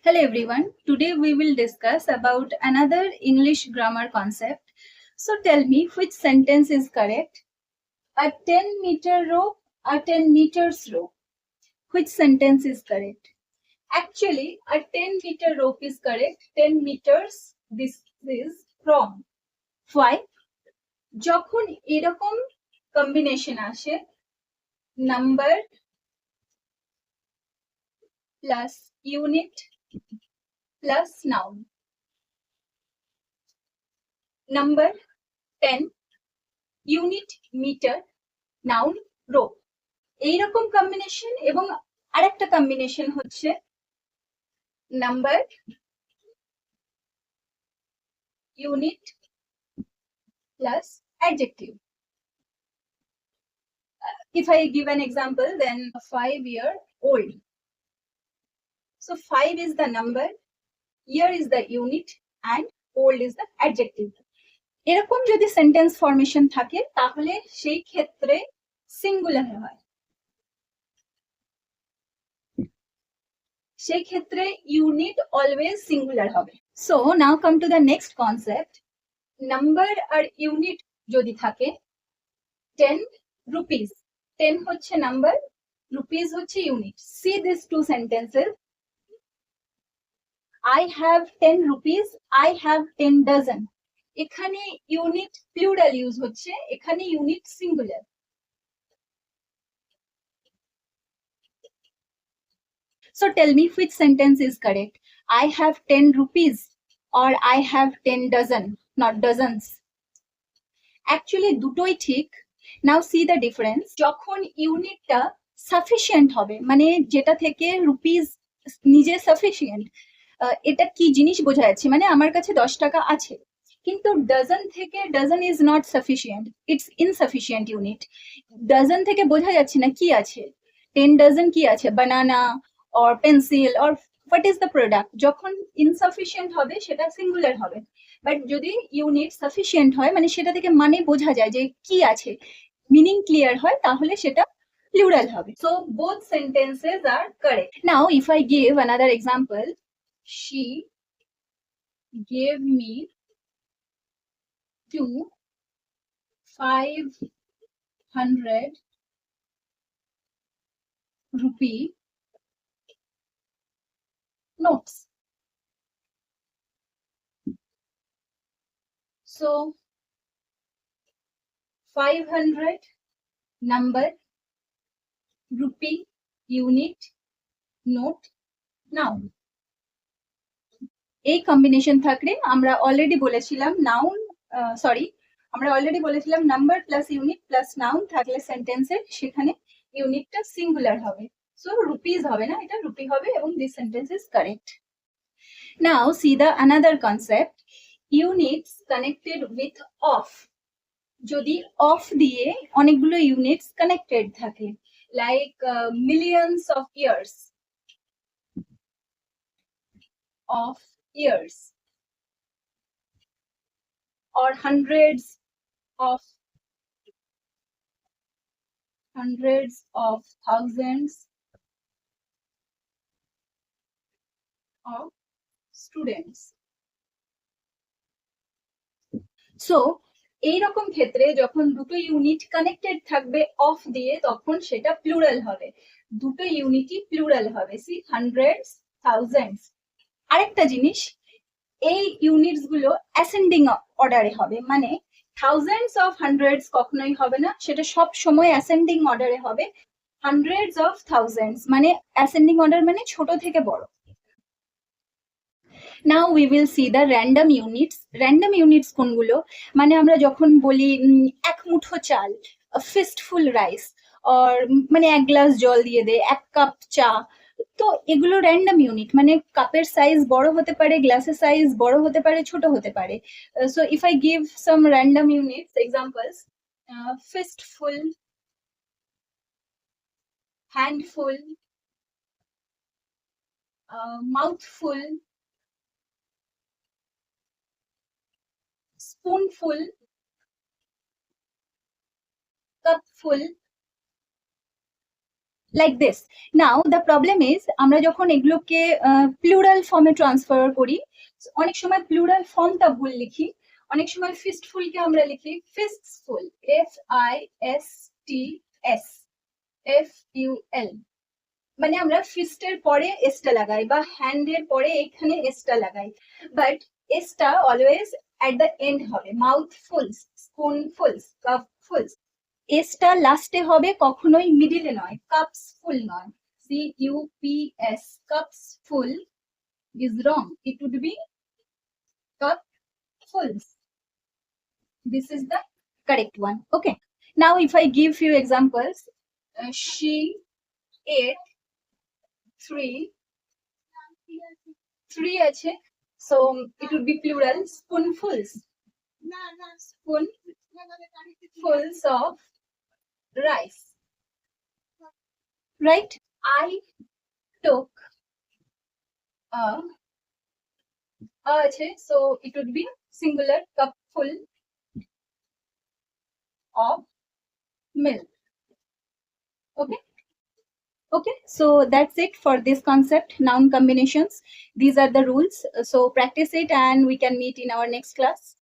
Hello everyone. Today we will discuss about another English grammar concept. So tell me which sentence is correct? A 10-meter rope, a 10 meters rope. Which sentence is correct? Actually, a 10-meter rope is correct. 10 meters, this is wrong. Why? যখন এরকম combination আসে number plus unit plus noun, number 10, unit metre, noun rope, এইরকম combination এবং আরেকটা combination হচ্ছে number unit plus adjective. If I give an example, then a 5-year-old. So 5 is the number, year is the unit, and old is the adjective. এরকম যদি sentence formation থাকে তাহলে সেই ক্ষেত্রে সিঙ্গুলার হয়, সেই ক্ষেত্রে ইউনিট অলওয়েজ সিঙ্গুলার হবে। So now come to the next concept. Number আর ইউনিট যদি থাকে 10 rupees, 10 হচ্ছে নাম্বার, rupees হচ্ছে unit. See these two sentences. I have 10 rupees, I have 10 dozen. এখানে ইউনিট প্লুরাল ইউজ হচ্ছে, এখানে unit singular. So tell me which sentence is correct? I have 10 rupees or I have 10 dozen, not dozens. Actually দুটোই ঠিক। নাও C the difference. যখন ইউনিটটা sufficient হবে, মানে যেটা থেকে রুপিস নিজে সাফিসিয়েন্ট, এটা কি জিনিস বোঝা যাচ্ছে, মানে আমার কাছে 10 টাকা আছে, কিন্তু ডজন থেকে dozen is not sufficient, it's insufficient unit. Dozen থেকে বোঝা যাচ্ছে না কি আছে, 10 ডজন কি আছে, banana or pencil or what is the product. যখন ইনসাফিসিয়েন্ট হবে সেটা সিঙ্গুলার হবে, বাট যদি ইউনিট সাফিসিয়েন্ট হয়, মানে সেটা থেকে মানে বোঝা যায় যে কি আছে, মিনিং ক্লিয়ার হয়, তাহলে সেটা প্লুরাল হবে। So both sentences are correct. Now if I give another example, she gave me 2 500 rupee notes. So 500 number, rupee unit, note noun. এই কম্বিনেশন থাকলে আমরা অলরেডি বলেছিলাম নাউন, সরি, আমরা অলরেডি বলেছিলাম number plus unit plus noun থাকলে সেন্টেন্সে সেখানে ইউনিটটা সিঙ্গুলার হবে। সো রুপিস হবে না, এটা রুপি হবে, এবং this sentence is correct. Now C the another concept, units connected with of. যদি অফ দিয়ে অনেকগুলো ইউনিটস কানেক্টেড থাকে, like millions of years, of years, or hundreds of thousands of students. So এইরকম ক্ষেত্রে যখন দুটো ইউনিট কানেক্টেড থাকবে of দিয়ে, তখন সেটা প্লুরাল হবে, দুটো ইউনিটই প্লুরাল হবে। See hundreds, thousands. আরেকটা জিনিস, এই ইউনিটস গুলো অ্যাসেন্ডিং অর্ডারে হবে, মানে থাউজেন্ডস অফ হান্ড্রেডস কখনোই হবে না, সেটা সব সময় অ্যাসেন্ডিং অর্ডারে হবে। হান্ড্রেডস অফ থাউজেন্ডস মানে অ্যাসেন্ডিং অর্ডার, মানে ছোট থেকে বড়। Now we will see the random units. Random units কোনগুলো, মানে আমরা যখন বলি এক মুঠো চাল, ফিস্টফুল রাইস, অর মানে এক গ্লাস জল দিয়ে দে, এক কাপ চা, তো এগুলো র্যান্ডম ইউনিট, মানে কাপের সাইজ বড় হতে পারে, গ্লাসের সাইজ বড় হতে পারে, ছোট হতে পারে। So if I give some random units examples, fistful, handful, mouthful, spoonful, cupful, like this. Now the problem is আমরা যখন এগুলোকে প্লুরাল ফর্মে ট্রান্সফার করি, অনেক সময় প্লুরাল ফর্মটা ভুল লিখি, অনেক সময় ফিস্টফুলকে আমরা লিখি ফিস্টফুল, FISTS, মানে আমরা ফিস্টের পরে এসটা লাগাই বা হ্যান্ডের পরে এখানে এসটা লাগাই, বাট এসটা অলওয়েজ এট দ্য এন্ড হবে, মাউথফুলস, স্পুনফুলস, কাপফুলস। এসটা লাস্টে হবে, কখনোই মিডিলে নয়, কাপস ফুল নয়, CUPS, cups full is wrong, it would be cupfuls. This is the correct one. Okay, now if I give few examples, she ate three আছে, so it would be plural, spoonfuls, spoonfuls of rice, right? I took আছে, so it would be singular, cupful of milk. Okay, so that's it for this concept, noun combinations. These are the rules, so practice it and we can meet in our next class.